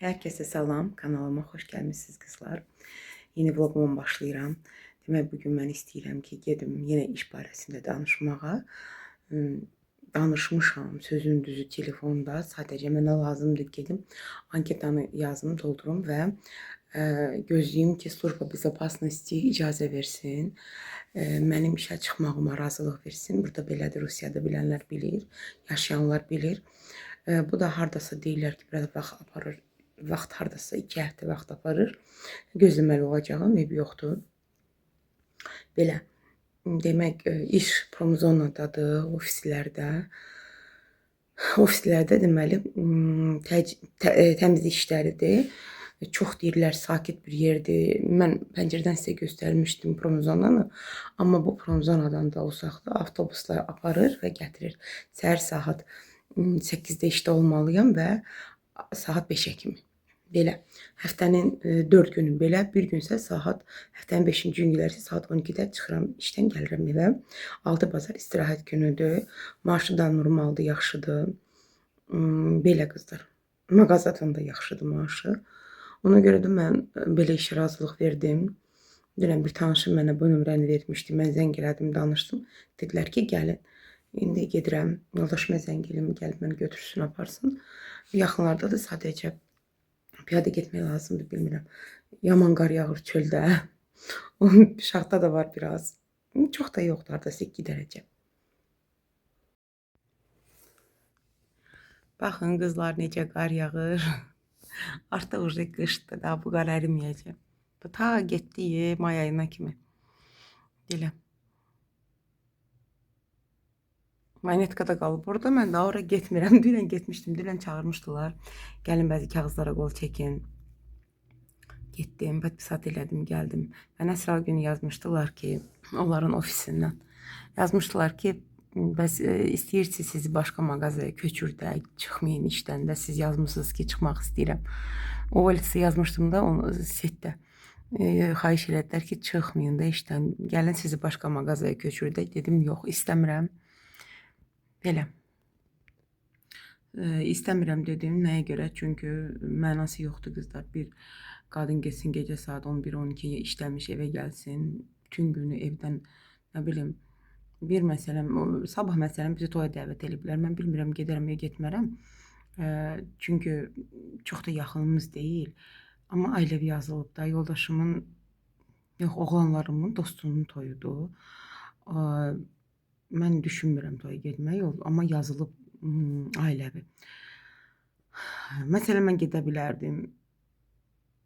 Herkese salam, kanalıma xoş gəlmisiniz qızlar. Yeni vloguma başlayıram. Demək, bugün mən istəyirəm ki, gedim yenə iş barəsində danışmağa. Danışmışam, sözün düzü telefonda. Sadəcə mənə lazımdır gedim, anketanı yazım, doldurum və gözləyim ki, Slujba Bezopasnosti icazə versin. Mənim işə çıxmağıma razılıq versin. Burada belədir, Rusiyada bilənlər bilir, yaşayanlar bilir. Bu da hardasa deyirlər ki, biraz vaxt aparır. Vaxt hardasa 2 həftə vaxt aparır. Gözləməli olacağım, ev yoxdur. Belə, demək, iş promozonadadır, ofislərdə deməli, təmizlik işləridir. Çox deyirlər, sakit bir yerdir. Mən pəncərədən sizə göstərmişdim promozonanı. Amma bu promozonadan da uzaqda avtobuslar aparır və gətirir. Səhər saat 8-də işdə olmalıyam və saat 5-ə kimi. Belə, həftənin 4 günü belə, bir günsə həftənin 5-ci günləri saat 12-də çıxıram, işdən gəlirəm evə. 6 bazar istirahət günüdür. Maaşı da normaldır, yaxşıdır. Belə qızlar. Mağazadan da yaxşıdır maaşı. Ona görə də mən belə işə razılıq verdim. Dünən bir tanışım mənə bu nömrəni vermişdi. Mən zəng elədim, danışdım. Dedilər ki, gəlin. İndi gedirəm. Yoldaşıma zəng eləyim, gəlib məni götürsün, aparsın. Yaxınlarda da sadəcə piyada getmək lazımdır, bilmirəm. Yaman qar yağır çöldə. Şaxta da var biraz. Çox da yoxdur, hardasa 2 dərəcə. Baxın qızlar, necə qar yağır. Artıq уже qışdır da, bu qar əriməyəcək. Ta getdi may ayına kimi. Belə. Magnetkada qalıb orada. Mən daha oraya getmirəm. Dünən getmişdim. Dünən çağırmışdılar. Gəlin bəzi kağızlara qol çəkin. Getdim, bədbisat elədim, gəldim. Mənə sırav günü yazmışdılar ki, onların ofisindən. Yazmışdılar ki, bəs istəyirsiniz sizi başqa mağazaya köçürdək, çıxmayın işdən də. Siz yazmışsınız ki, çıxmaq istəyirəm. O valisə yazmışdım da onu setdə. Xahiş elədilər ki, çıxmayın da işdən. Gəlin sizi başqa mağazaya köçürdək. Dedim, yox, istəmirəm. Belə. İstəmirəm dedim. Nəyə görə? Çünki mənası yoxdur qızlar. Bir qadın getsin gecə saat 11-12-yə işləmiş evə gəlsin. Bütün günü evdən, nə bilim, bir məsələm, sabah məsələm bizi toya dəvət ediblər. Mən bilmirəm, gedərəm ya getmərəm. Çünki çox da yaxınımız deyil. Amma ailəvi yazılıb da, yoldaşımın, yox, oğlanlarımın dostunun toyudur. Mən düşünmürəm toya getmək, amma yazılıb ailəvi. Məsələn, mən gedə bilərdim.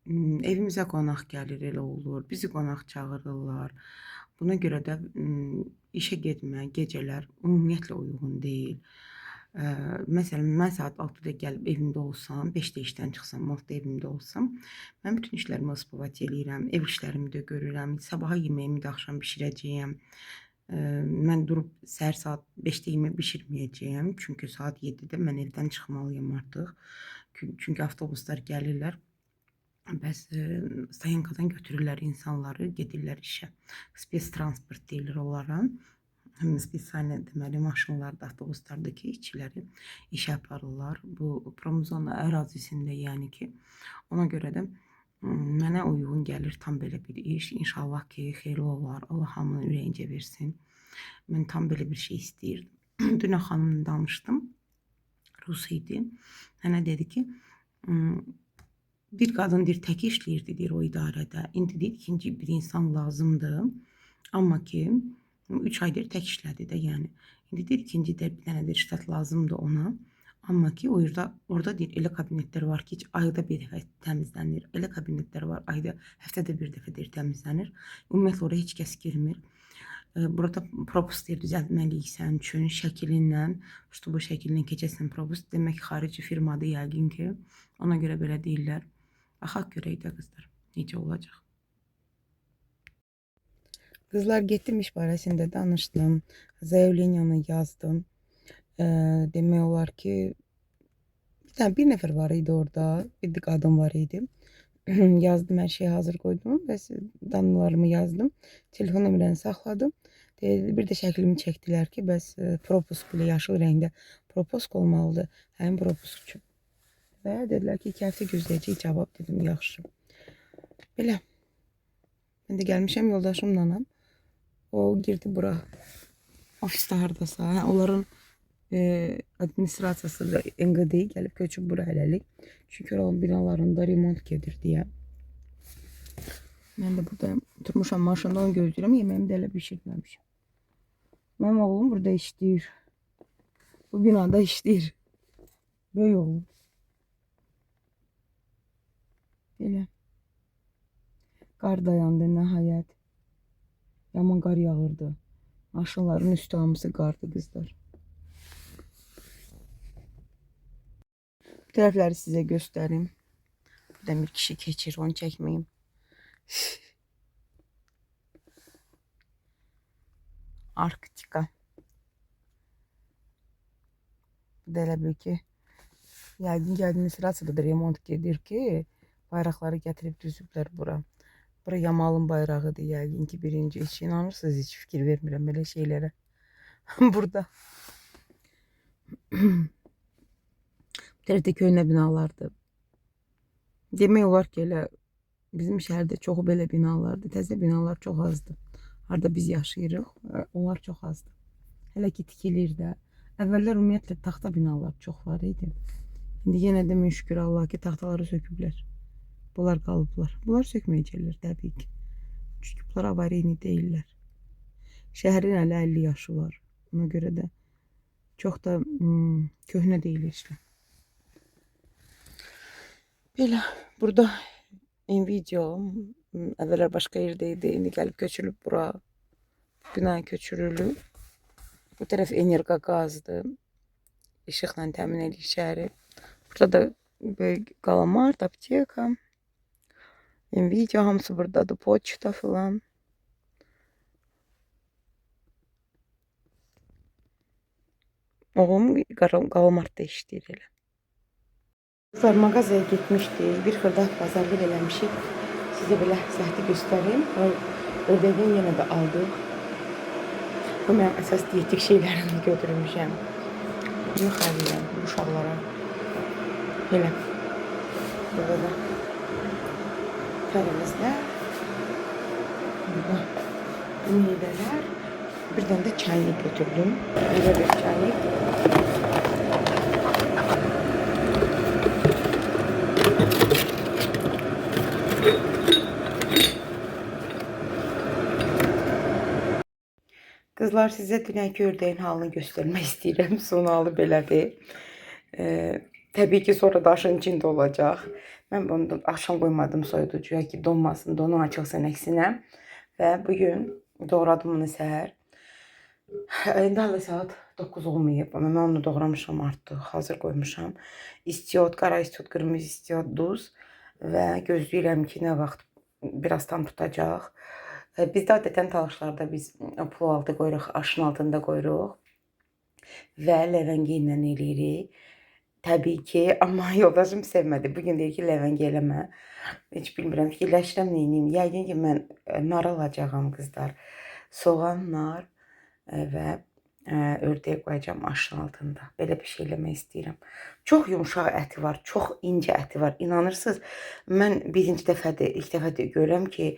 Evimizə qonaq gəlir, elə olur. Bizi qonaq çağırırlar. Buna görə də işə getmək gecələr ümumiyyətlə uyğun deyil. Məsələn, mən saat 6-da gəlib evimdə olsam, 5-də işdən çıxsam, 6-da evimdə olsam, mən bütün işlərimi ispavat eləyirəm, ev işlərimi də görürəm, sabaha yeməyimi də axşam bişirəcəyəm. Mən durub səhər saat 5-də yemək bişirməyəcəyəm, çünki saat 7-də mən evdən çıxmalıyam artıq. Çünki avtobuslar gəlirlər. Bəs Stayankadan götürürlər insanları, gedirlər işə. Spes transport deyilir onlara. Spesialne deməli maşınlarda, avtobuslardakı işçiləri işə aparırlar. Bu promozona ərazisində, yəni ki, ona görə də mənə uyğun gəlir tam belə bir iş. İnşallah ki, xeyirli olar. Allah hamının ürəyincə versin. Mən tam belə bir şey istəyirdim. Dünən xanımla danışdım. Rus idi. Mənə dedi ki, bir qadın deyir, tək işləyirdi, deyir, o idarədə. İndi deyir, ikinci bir insan lazımdır. Amma ki, 3 aydır tək işlədi də, yəni. İndi deyir, ikinci də bir dənə bir ştat lazımdır ona. Amma ki, orada deyir, elə kabinetlər var ki, ayda bir dəfə təmizlənir. Elə kabinetlər var, ayda, həftədə bir dəfə deyir, təmizlənir. Ümumiyyətlə, oraya heç kəs girmir. Burada propust deyir, düzəltməliyik sənin üçün şəkilindən. İşte bu şəkillə keçəsən propust. Demək ki, xarici firmadır yəqin ki. Ona görə belə deyirlər. Baxaq görək də qızlar, necə olacaq. Qızlar, getdim iş barəsində danışdım. Zayevleniyanı yazdım. Demək olar ki, bir nəfər var idi orada, bir qadın var idi. Yazdım, hər şeyi hazır qoydum. Bəs danlarımı yazdım. Telefon nömrəni saxladım. Bir də şəklimi çəkdilər ki, bəs propus belə yaşıl rəngdə proposk olmalıdır. Həmin proposk üçün. və dedilər ki, 2 həftə gözləyəcək cavab. Dedim, yaxşı. Belə. Mən də gəlmişəm yoldaşımla. O girdi bura. Ofisdə hardasa. Hə, onların administrasiyası da NQD gəlib köçüb bura hələlik. Çünki oranın binalarında remont gedir deyə. Mən də burada oturmuşam maşında onu gözləyirəm. Yeməyimi də elə bişirməmişəm. Mənim oğlum burada işləyir. Bu binada işləyir. Böyük oğlum. Belə. Qar dayandı nəhayət. Yaman qar yağırdı. Maşınların üstü hamısı qardı qızlar. Bu tərəfləri sizə göstərim. Burada bir kişi keçir, onu çəkməyim. Arktika. Bu da elə bil ki, yəqin administrasiyada da remont gedir ki, bayraqları gətirib düzüblər bura. Bura Yamalın bayrağıdır yəqin ki, birinci. Heç inanırsınız, heç fikir vermirəm belə şeylərə. Burada. Bu tərəfdə köhnə binalardır. Demək olar ki, elə bizim şəhərdə çoxu belə binalardır. Təzə binalar çox azdır. Harada biz yaşayırıq, onlar çox azdır. Hələ ki tikilir də. Əvvəllər ümumiyyətlə taxta binalar çox var idi. İndi yenə də min şükür Allah ki, taxtaları söküblər. Bunlar qalıblar. Bunlar sökməyəcəklər təbii ki. Çünki bunlar avariyni deyirlər. Şəhərin hələ 50 yaşı var. Ona görə də çox da köhnə deyil işlər. Belə, burada video əvvəllər başqa yerdə idi. İndi gəlib köçürülüb bura. Binaya köçürülüb. Bu tərəf enerqa qazdır. İşıqla təmin edir şəhəri. Burada da böyük qalamart, apteka. Video hamısı buradadır. Poçta falan. Oğlum qalamartda işləyir elə. Qızlar mağazaya getmişdik. Bir xırda bazarlıq eləmişik. Sizə belə zəhti göstərim. Ödədən yenə də aldıq. Bu mənim əsas diyetik şeylərimi götürmüşəm. Bunu xərləyəm bu uşaqlara. Belə. Burada da tərəvizlər. Burada meyvələr. Bir dənə də çaynik götürdüm. Belə bir çaynik. Kızlar, sizə dünənki ördəyin halını göstərmək istəyirəm. Son halı belədir. Təbii ki, sonra daşın içində olacaq. Mən bunu axşam qoymadım soyuducuya ki, donmasın, donu açılsın əksinə. Və bugün doğradım bunu səhər. İndi hələ saat 9 olmayıb. Mən onu doğramışam artıq, hazır qoymuşam. İstiot, qara istiot, qırmızı istiot, duz. Və gözləyirəm ki, nə vaxt birazdan tutacaq. Bizdə adətən talışlarda biz pul altı qoyuruq, aşın altında qoyuruq və ləvəngi ilə eləyirik. Təbii ki, amma yoldaşım sevmədi. Bugün deyir ki, ləvəngi eləmə. Heç bilmirəm, fikirləşirəm neyiniyim. Yəqin ki, mən nar alacağım qızlar. Soğan, nar və ördəyə qoyacağım aşın altında. Belə bir şey eləmək istəyirəm. Çox yumşaq əti var, çox incə əti var. İnanırsınız, mən birinci dəfədir, ilk dəfədir görürəm ki,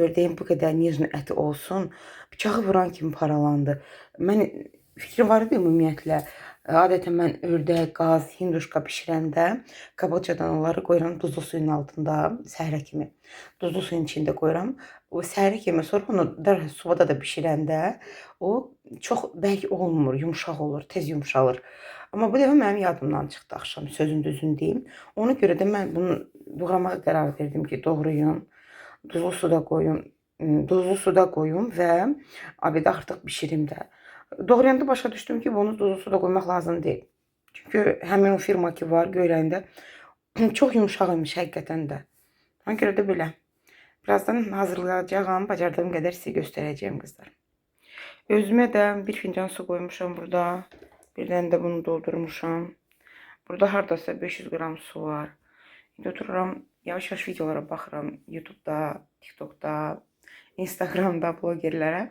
ördəyin bu qədər nijni əti olsun. Bıçağı vuran kimi paralandı. Mən fikrim var idi ümumiyyətlə. Adətən mən ördək, qaz, hinduşka bişirəndə qabıqcadan onları qoyuram duzlu suyun altında, səhrə kimi. Duzlu suyun içində qoyuram. O səhrə kimi, sonra onu dərhal sobada da bişirəndə o çox bərk olmur, yumşaq olur, tez yumşalır. Amma bu dəfə mənim yadımdan çıxdı axşam, sözün düzünü deyim. Ona görə də mən bunu doğramağa qərar verdim ki, doğrayın, duzlu suda qoyum və abidə artıq bişirim də. Doğrayanda başa düşdüm ki, bunu duzlu suda qoymaq lazım deyil. Çünki həmin o firma ki var, görəndə çox yumşaq imiş həqiqətən də. Ona görə də belə. Birazdan hazırlayacağım, bacardığım qədər sizə göstərəcəyim qızlar. Özümə də bir fincan su qoymuşam burada. Bir dənə də bunu doldurmuşam. Burada hardasa 500 qram su var. İndi otururam, yavaş-yavaş videolara baxıram. YouTube'da, TikTok'da, Instagram'da blogerlərə.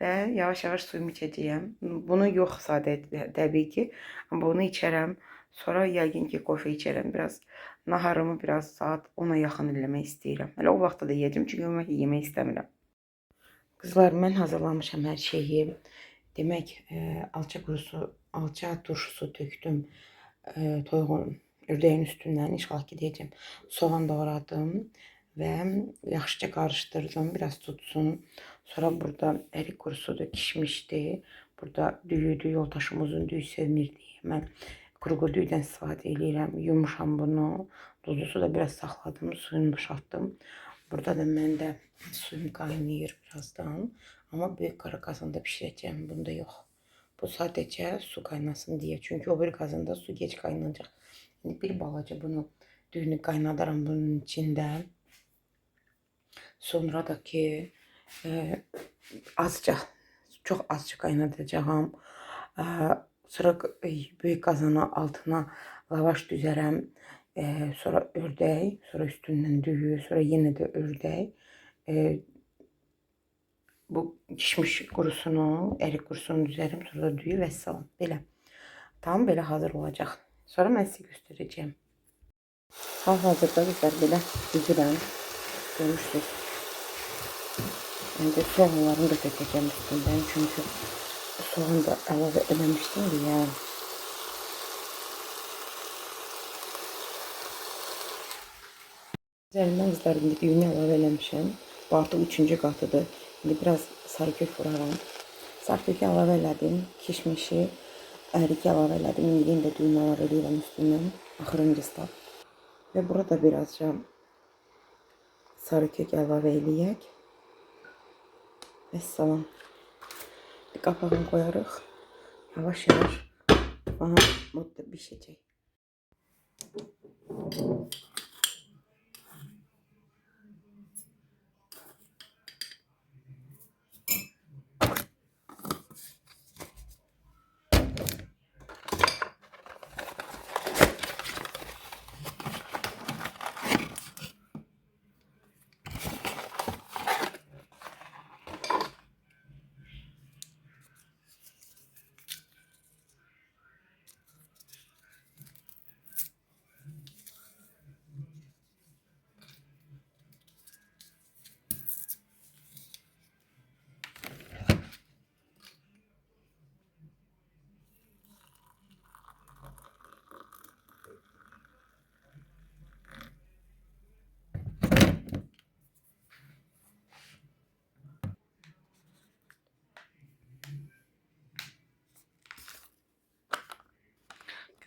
Və yavaş-yavaş suyumu içəcəyəm. Bunu yox sadə təbii ki. Amma bunu içərəm. Sonra yəqin ki, kofe içərəm biraz. Naharımı biraz saat 10-a yaxın eləmək istəyirəm. Hələ o vaxtda da yeyəcəm, çünki ümumiyyətlə yemək istəmirəm. Qızlar, mən hazırlamışam hər şeyi. Demək, alça qurusu, alça turşusu tökdüm. Toyuğun, ördəyin üstündən inşallah ki deyəcəm. Soğan doğradım və yaxşıca qarışdırdım, biraz tutsun. Sonra burada ərik qurusu da kişmişdi. Burada düyüdü, yoldaşım düyü sevmirdi. Mən quru düyüdən istifadə edirəm. Yumuşam bunu. Duzlusu da biraz saxladım, suyunu boşaltdım. Burada da məndə suyum qaynayır birazdan. Amma böyük qara qazanda pişirəcəm. Bunda yox. Bu sadəcə su qaynasın deyə. Çünki o bir qazanda su gec qaynayacaq. İndi bir balaca bunu düyünü qaynadaram bunun içində. Sonra da ki azca, çox azca qaynadacağam. Sonra böyük qazana altına lavaş düzərəm. Sonra ördək, sonra üstündən düyü, sonra yenə də ördək. Bu kişmiş qurusunu, ərik qurusunu düzərim, sonra da düyü və salam. Belə. Tam belə hazır olacaq. Sonra mən sizə göstərəcəm. Hal-hazırda bizlər belə düzürəm. Görmüşsünüz. İndi soğanlarını da tökəcəm üstündən, çünki soğan da əlavə eləmişdim deyə. Üzərindən qızlar indi düyünü əlavə eləmişəm. Bu artıq 3-cü qatıdır. İndi biraz sarıkök vuraram. Sarıkökü əlavə elədim. Kişmişi, əriki əlavə elədim. İndi yenə də düyünü əlavə edirəm üstündən. Axırıncısı. Və burada birazca sarıkök əlavə eləyək. Və salam. Qapağını qoyarıq. Yavaş-yavaş bana modda bişəcək.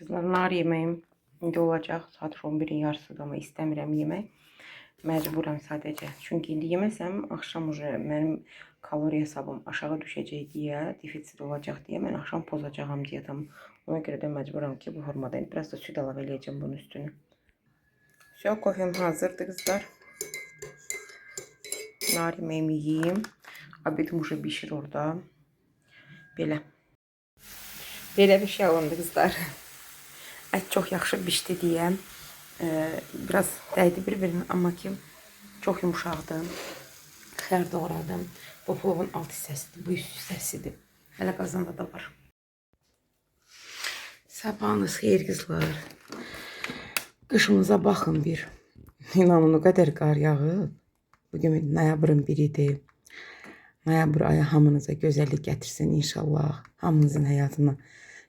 Kızlar, nar yeməyim indi olacaq. Saat 11-in yarısıdır, amma istəmirəm yemək. Məcburam sadəcə. Çünki indi yeməsəm, axşam mənim kalori hesabım aşağı düşəcək deyə, defitsit olacaq deyə, mən axşam pozacağam diyetəm. Ona görə də məcburam ki, bu formada. Biraz da süd əlavə eləyəcəm bunun üstünə. Şu kofem hazırdır qızlar. Nar yeməyimi yiyeyim. Abedim uşa bişir orada. Belə. Belə bir şey oldu qızlar. Ət çox yaxşı bişdi deyə. Biraz dəydi bir-birinə, amma ki çox yumuşaqdır. Xər doğradım. Bu plovun alt hissəsidir, bu üst hissəsidir. Hələ qazanda da var. Sabahınız xeyir qızlar. Qışımıza baxın bir. İnanın o qədər qar yağıb. Bugün noyabrın 1-idir. Noyabr ayı hamınıza gözəllik gətirsin inşallah. Hamınızın həyatına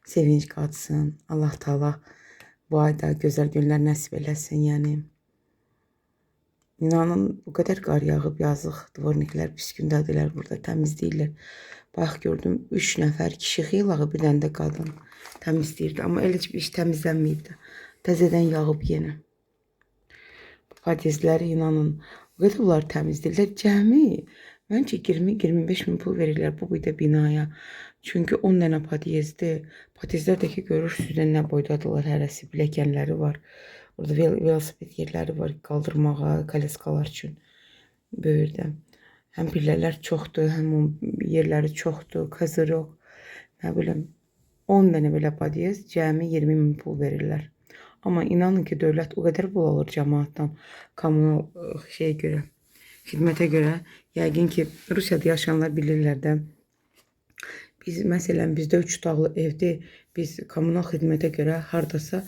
sevinç qatsın. Allah Taala bu ayda gözəl günlər nəsib eləsin, yəni. İnanın, o qədər qar yağıb, yazıq. Dvorniklər pis gündədirlər, burada təmizləyirlər. Bax, gördüm, 3 nəfər kişi xeylağı, bir dənə də qadın təmizləyirdi. Amma elə bir iş təmizlənməyibdi. Təzədən yağıb yenə. Padiyezləri inanın, o qədər bunlar təmizləyirlər. Cəmi, məncə 20-25 min pul verirlər bu boyda binaya. Çünki 10 dənə padiyezdir. Padiyezlərdəki görürsünüz nə boydadırlar, hərəsi biləkənləri var. Orada velosiped yerləri var qaldırmağa, kaleskalar üçün. Böyürdə. Həm pillələr çoxdur, həm yerləri çoxdur, kazırıq. Nə bilim, 10 dənə belə padiyez cəmi 20 min pul verirlər. Amma inanın ki, dövlət o qədər pul alır cəmaatdan, kommunal görə, xidmətə görə. Yəqin ki, Rusiyada yaşayanlar bilirlər də. Biz məsələn bizdə 3 otaqlı evdə biz kommunal xidmətə görə hardasa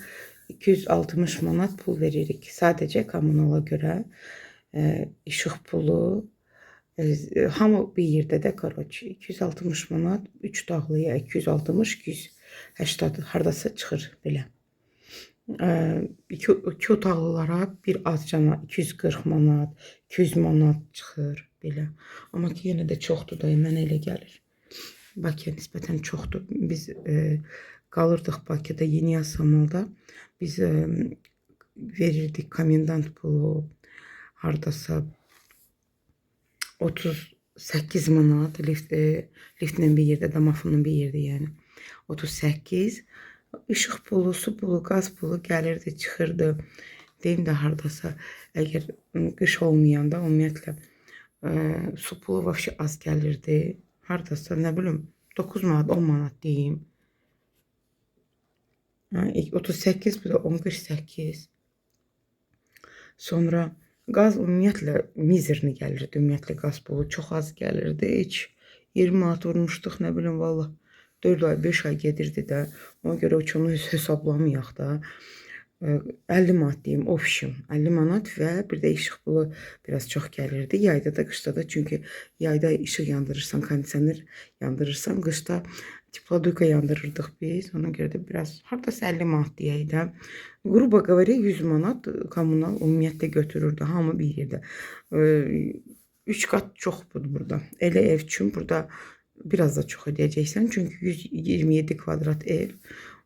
260 manat pul veririk. Sadəcə kommunala görə işıq pulu, hamı bir yerdə də qaroç 260 manat 3 otaqlıya 260 280 hardasa çıxır belə. İki otaqlılara bir azcana 240 manat, 200 manat çıxır belə. Amma ki yenə də çoxdur da, mənə elə gəlir. Bakıya nisbətən çoxdur. Biz qalırdıq Bakıda, Yeni Yasamalda. Biz verirdik komendant pulu hardasa 38 manat, liftlə bir yerdə, damafonla bir yerdə yəni. 38. İşıq pulu, su pulu, qaz pulu gəlirdi, çıxırdı. Deyim də hardasa, əgər qış olmayanda ümumiyyətlə su pulu vəbşi az gəlirdi. Hardasa nə bilim 9 manat, 10 manat deyim. 38, bu da 48. Sonra qaz ümumiyyətlə mizerni gəlirdi. Ümumiyyətlə qaz pulu çox az gəlirdi. Heç 20 manat vurmuşduq, nə bilim valla 4 ay, 5 ay gedirdi də. Ona görə onu hesablamayaq da. 50 manat deyim, ofşim 50 manat və bir də işıq pulu biraz çox gəlirdi. Yayda da, qışda da, çünki yayda işıq yandırırsan, kondisioner yandırırsan, qışda teploduyka yandırırdıq biz. Ona görə də biraz hardasa 50 manat deyək də. Gruba говоря 100 manat kommunal ümumiyyətlə götürürdü hamı bir yerdə. 3 qat çoxdur burada. Elə ev üçün burada biraz da çox ödəyəcəksən. Çünki 127 kvadrat ev.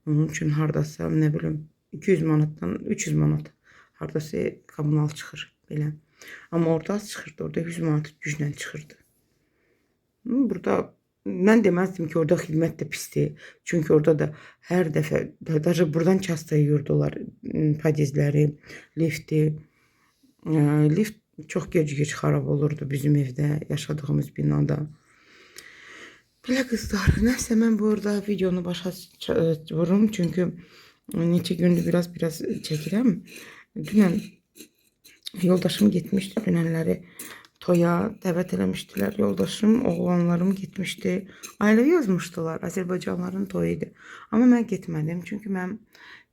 Onun üçün hardasa nə bilim 200 manatdan 300 manat hardasa kommunal çıxır belə. Amma orada az çıxırdı. Orada 100 manat güclə çıxırdı. Burada mən deməzdim ki, orada xidmət də pisdir. Çünki orada da hər dəfə, даже buradan kasta yuyurdular podizləri, lifti. Lift çox gec xarab olurdu bizim evdə, yaşadığımız binada. Belə qızlar, nəsə mən burada videonu başa vurum. Çünki neçə gündür biraz çəkirəm. Dünən yoldaşım getmişdi, dünənləri toya dəvət eləmişdilər. Yoldaşım, oğlanlarım getmişdi. Ailə yazmışdılar, Azərbaycanlıların toyuydu. Amma mən getmədim, çünki mən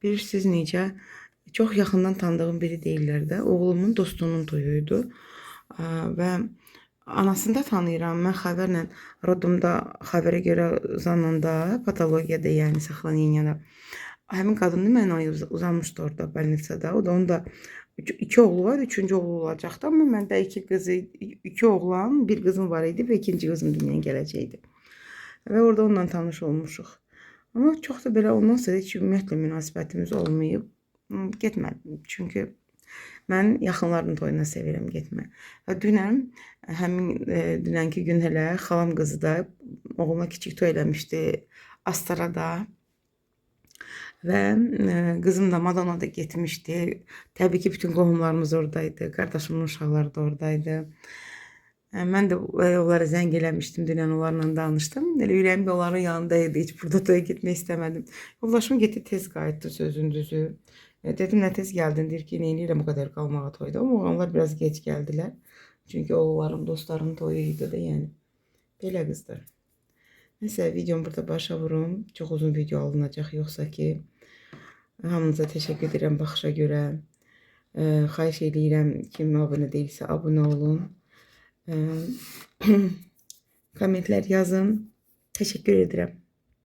bilirsiniz necə, çox yaxından tanıdığım biri deyirlər də. Oğlumun dostunun toyuydu və anasını da tanıyıram. Mən xəbərlə, rodumda xəbərə görə uzananda, patologiyada, yəni saxlanıyanada, həmin qadını mənə uzanmışdı orada больницada. O da onda 2 oğlu var, 3-cü oğlu olacaqdı. Amma məndə 2 qızı, 2 oğlan, 1 qızım var idi və 2-ci qızım dünyaya gələcəkdi. Və orada onunla tanış olmuşuq. Amma çox da belə ondan sonra heç ümumiyyətlə münasibətimiz olmayıb. Getmədim. Çünki mən yaxınların toyuna sevirəm getmək. Və dünən, həmin dünənki gün hələ xalam qızı da oğluna kiçik toy eləmişdi Astarada. Və qızım da Madonada getmişdi. Təbii ki, bütün qohumlarımız oradaydı. Qardaşımın uşaqları da oradaydı. Mən də onlara zəng eləmişdim. Dünən onlarla danışdım. Elə ürəyim də onların yanındaydı. Heç burada toya getmək istəmədim. Yoldaşım getdi, tez qayıtdı sözün düzü. Dedim, nə tez gəldin? Deyir ki, neyləyirəm bu qədər qalmağa toyda. Amma onlar biraz geç gəldilər. Çünki oğullarım, dostlarım toyuydu da, yəni. Belə qızdır. Neyse, videomu burada başa vurum. Çok uzun video alınacaq, yoxsa ki. Hamınıza təşəkkür edirəm baxışa görə. Xahiş edirəm, kim abunə deyilsə abunə olun. Kommentlər yazın. Təşəkkür edirəm.